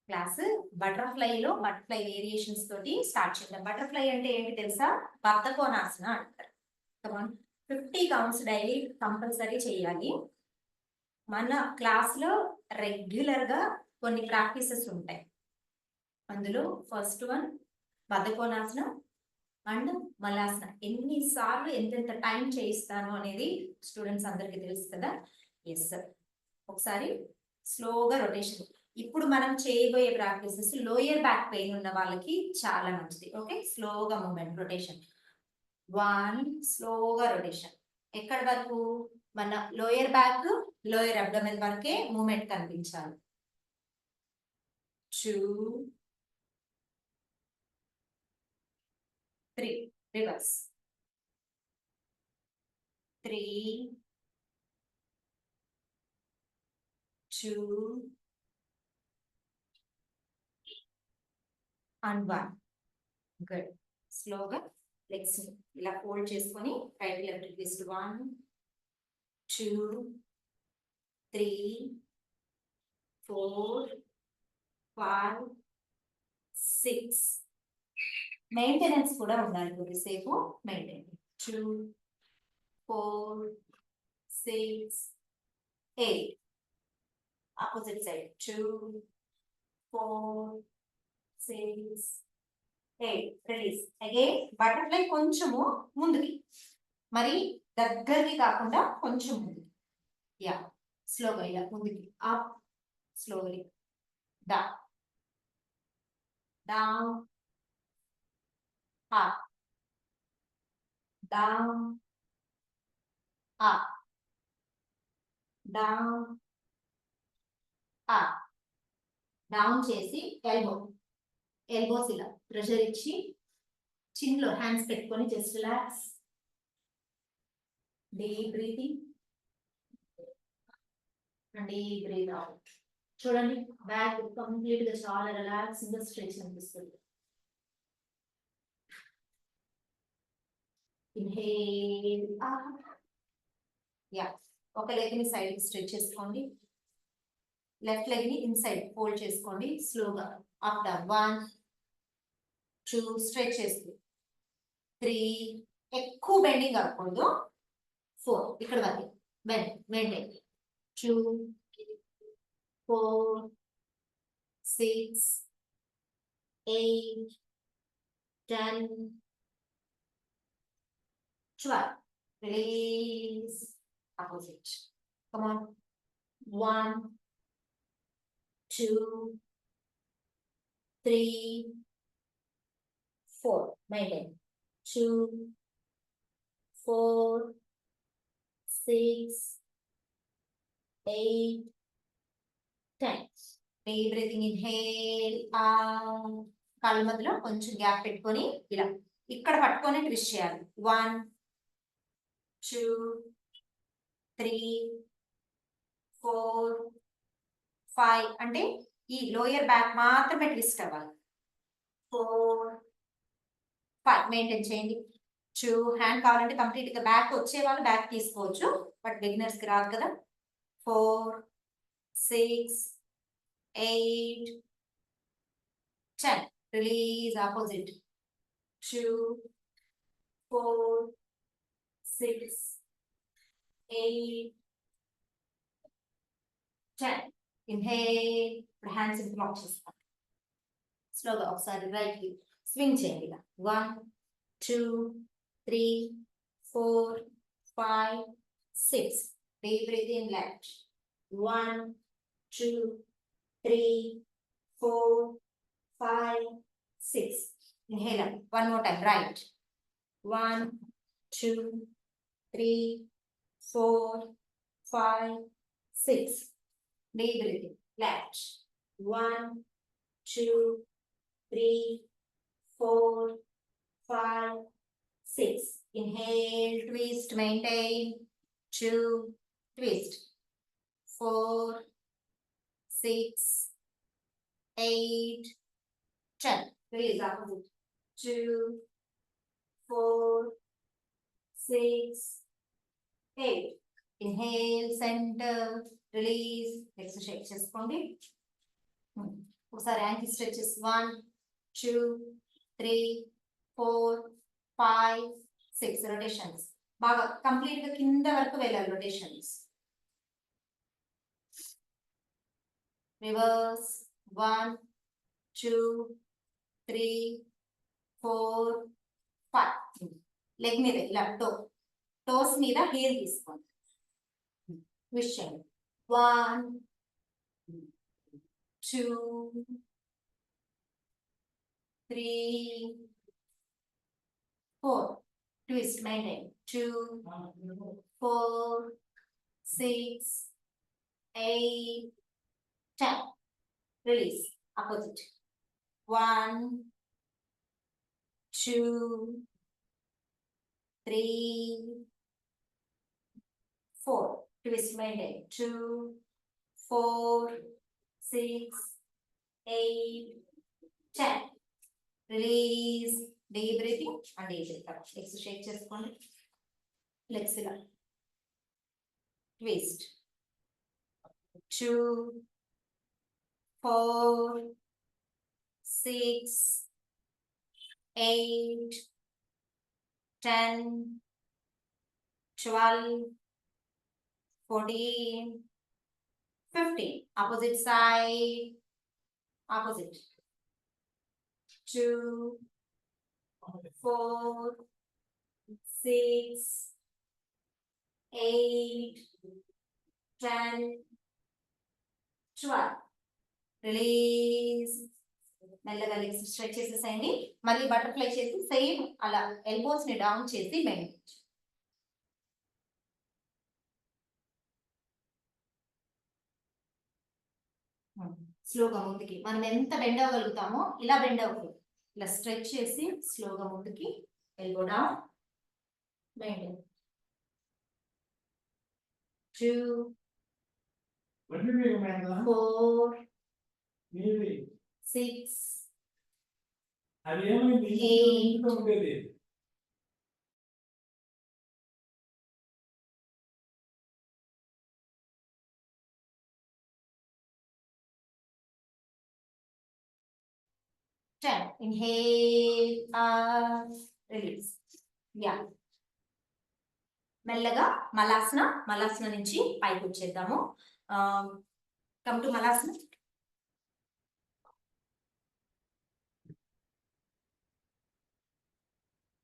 Class butterfly variations తోటి start చేద్దాం. Butterfly అంటే ఏంటి తెలుసా? బద్ధకోనాసన అంటారు. 50 కౌంట్స్ డైలీ కంపల్సరీ చేయాలి. మన క్లాస్ లో రెగ్యులర్ గా కొన్ని ప్రాక్టీసెస్ ఉంటాయి. అందులో ఫస్ట్ వన్ బద్ధకోనాసన అండ్ మలాసన. ఎన్నిసార్లు ఎంతెంత టైం చేయిస్తాను అనేది స్టూడెంట్స్ అందరికి తెలుసు కదా. ఎస్ సార్, ఒకసారి స్లోగా రొటేషన్. ఇప్పుడు మనం చేయబోయే ప్రాక్టీసెస్ లోయర్ బ్యాక్ పెయిన్ ఉన్న వాళ్ళకి చాలా మంచిది. ఓకే, స్లోగా మూమెంట్ రొటేషన్. 1 స్లోగా రొటేషన్. ఎక్కడి వరకు? మన లోయర్ బ్యాక్ లోయర్ అబ్డోమెన్ వరకే మూమెంట్ కనిపించాలి. 2 3 రివర్స్. 3 2 and 1. గుడ్. స్లోగా లెగ్స్ ఇలా ఫోల్డ్ చేసుకొని రైట్ లెఫ్ట్ ట్విస్ట్. 1 2 3 4 5 6. మెయింటెనెన్స్ కూడా ఉండాలి కొద్దిసేపు. Maintain. 2 4 6 8. Opposite side. 2 4 6 8. Release. Again butterfly కొంచెము ముందుకి, మరి దగ్గరికి కాకుండా కొంచెం ముందుకి. యా, స్లోగా ఇలా ముందుకి. Up slowly. Down down up down up down up. Down చేసి ఎల్బోస్ ఇలా ప్రెషర్ ఇచ్చి చిన్ లో హ్యాండ్స్ పెట్టుకొని just relax. Deep breathing and deep breathe out. చూడండి, బ్యాక్ కంప్లీట్ గా చాలా రిలాక్సింగ్ గా స్ట్రెచ్ అనిపిస్తుంది. Inhale up. యా, ఒక లెగ్ ని సైడ్ స్ట్రెచ్ చేసుకోండి. లెఫ్ట్ లెగ్ ని ఇన్సైడ్ ఫోల్డ్ చేసుకోండి. స్లోగా అప్ డౌన్. 1 2 స్ట్రెచ్ చేస్తూ. 3 ఎక్కువ బెండింగ్ అవ్వకూడదు. 4 ఇక్కడ వరకు bend maintain. 2 4 6 8 10 12. Release. Opposite. Come on. 1 2 3 4. Maintain. 2 4 6 8 10. Deep breathing. Inhale out. కాళ్ళ మధ్యలో కొంచెం గ్యాప్ పెట్టుకొని ఇలా ఇక్కడ పట్టుకొని ట్విస్ట్ చేయాలి. 1 2 3 4 5. అంటే ఈ లోయర్ బ్యాక్ మాత్రమే ట్విస్ట్ అవ్వాలి. 4 5 మెయింటైన్ చేయండి. 2 హ్యాండ్ కావాలంటే కంప్లీట్ గా బ్యాక్ వచ్చే వాళ్ళు బ్యాక్ తీసుకోవచ్చు, బట్ బిగినర్స్ కి రాదు కదా. 4 6 8 10. రిలీజ్. ఆపోజిట్. 2 4 6 8 10. ఇన్హేల్. ఇప్పుడు హ్యాండ్స్ బ్లాక్ చేస్తాం. స్లోగా ఒకసారి రైట్ కి స్వింగ్ చేయండి. 1 2 3 4 5 6. Deep breathe in left. 1 2 3 4 5 6. Inhale up. One more time. Right. 1 2 3 4 5 6. Deep breathing. Left. 1 2 3 4 5 6. Inhale. Twist. Maintain. 2 twist. 4 6 8 10. Release. Opposite. 2 4 6 8. Inhale. Center. Release. Next shake చేసుకోండి. ఒకసారి ankle stretches 1 2 3 4 5 6 rotations బాగా complete గా కింద వరకు వెళ్ళాలి రొటేషన్స్ రివర్స్ 1 2 3 4 5 లెగ్ మీద ఇలా toes మీద హీల్ తీసుకోండి ట్విస్ట్ చేయండి 1 2 3 4 twist maintain 2 4 6 8 10 release opposite 1 2 3 4 twist maintain 2 4 6 8 10 release deep breathing and legs shake చేసుకోండి legs ఇలా twist 2 4 6 8 10 12 14 15 opposite side opposite 2 4 6 8 10 12 release మెల్లగా లెగ్స్ స్ట్రెచ్ చేసేసేయండి మళ్ళీ బటర్ఫ్లై చేసి సేమ్ అలా ఎల్బోస్ ని డౌన్ చేసి బెండ్ స్లోగా ముందుకి మనం ఎంత బెండ్ అవ్వగలుగుతామో ఇలా బెండ్ అవ్వగలుగుతాం ఇలా స్ట్రెచ్ చేసి స్లోగా ముందుకి elbow down bend 2 4 6 8 10 inhale release yeah మెల్లగా మలాసన నుంచి పైకి వచ్చేద్దాము కమ్ టు మలాసన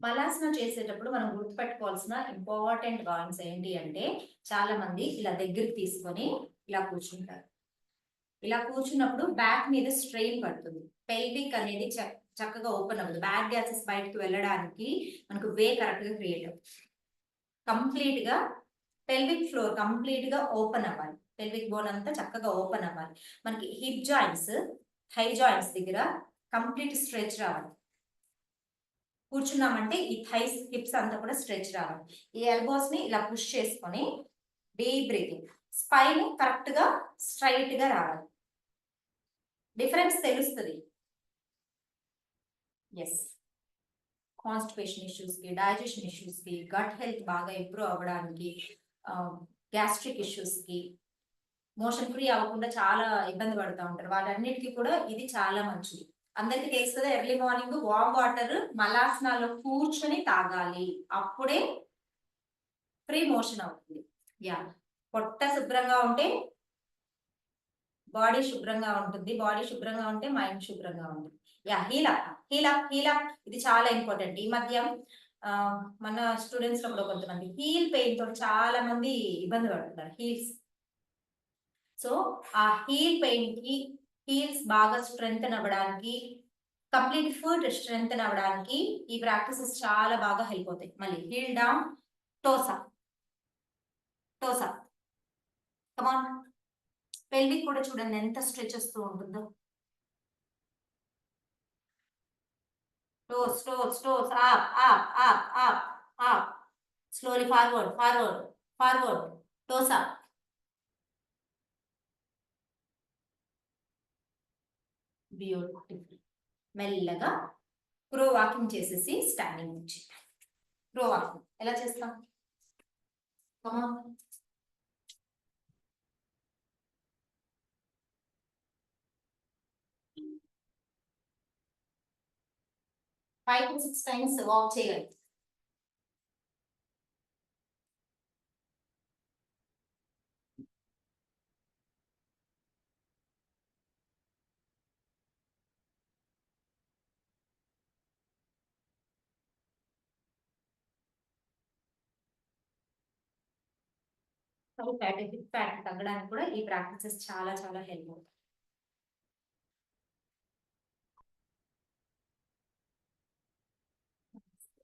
మలాసన చేసేటప్పుడు మనం గుర్తుపెట్టుకోవాల్సిన ఇంపార్టెంట్ పాయింట్స్ ఏంటి అంటే చాలా మంది ఇలా దగ్గరికి తీసుకొని ఇలా కూర్చుంటారు ఇలా కూర్చున్నప్పుడు బ్యాక్ మీద స్ట్రెయిన్ పడుతుంది పెల్విక్ అనేది చక్కగా ఓపెన్ అవ్వదు బ్యాక్ గ్యాసెస్ బయటకు వెళ్ళడానికి మనకు వే కరెక్ట్ గా క్రియేట్ అవుతుంది కంప్లీట్ గా పెల్విక్ ఫ్లోర్ కంప్లీట్ గా ఓపెన్ అవ్వాలి పెల్విక్ బోన్ అంతా చక్కగా ఓపెన్ అవ్వాలి మనకి హిప్ జాయింట్స్ థై జాయింట్స్ దగ్గర కంప్లీట్ స్ట్రెచ్ రావాలి కూర్చున్నామంటే ఈ థైస్ హిప్స్ అంతా కూడా స్ట్రెచ్ రావాలి ఈ ఎల్బోస్ ని ఇలా పుష్ చేసుకొని డీప్ బ్రీతింగ్ స్పైన్ కరెక్ట్ గా స్ట్రైట్ గా రావాలి డిఫరెన్స్ తెలుస్తుంది ఎస్ కాన్స్టిపేషన్ ఇష్యూస్ కి డైజెషన్ ఇష్యూస్ కి గట్ హెల్త్ బాగా ఇంప్రూవ్ అవ్వడానికి గ్యాస్ట్రిక్ ఇష్యూస్ కి మోషన్ ఫ్రీ అవ్వకుండా చాలా ఇబ్బంది పడుతూ ఉంటారు వాళ్ళన్నిటికీ కూడా ఇది చాలా మంచిది అందరికీ తెలుసు కదా ఎర్లీ మార్నింగ్ వామ్ వాటర్ మలాసనాల్లో కూర్చొని తాగాలి అప్పుడే ఫ్రీ మోషన్ అవుతుంది యా పొట్ట శుభ్రంగా ఉంటే బాడీ శుభ్రంగా ఉంటుంది బాడీ శుభ్రంగా ఉంటే మైండ్ శుభ్రంగా ఉంటుంది యా హీలప్ ఇది చాలా ఇంపార్టెంట్ ఈ మధ్య మన స్టూడెంట్స్ లో కూడా కొంతమంది హీల్ పెయిన్ తో చాలా మంది ఇబ్బంది పడుతున్నారు హీల్స్ సో ఆ హీల్ పెయిన్ కి హీల్స్ బాగా స్ట్రెంగ్త్ అవ్వడానికి కంప్లీట్ ఫుట్ స్ట్రెంగ్త్ అవ్వడానికి ఈ ప్రాక్టీసెస్ చాలా బాగా హెల్ప్ అవుతాయి మళ్ళీ హీల్ డౌన్ టోసా కమాన్ పెల్విక్ కూడా చూడండి ఎంత స్ట్రెచ్ వస్తూ ఉంటుందో toes up slowly forward toes up beautiful మెల్లగా ప్రో వాకింగ్ చేసేసి స్టాండింగ్ నుంచి ప్రో వాకింగ్ ఎలా చేస్తాం కమాన్ 5 to 6 టైమ్స్ వాక్ చేయాలి. ఫ్యాట్ తగ్గడానికి కూడా ఈ ప్రాక్టీసెస్ చాలా చాలా హెల్ప్ అవుతాయి.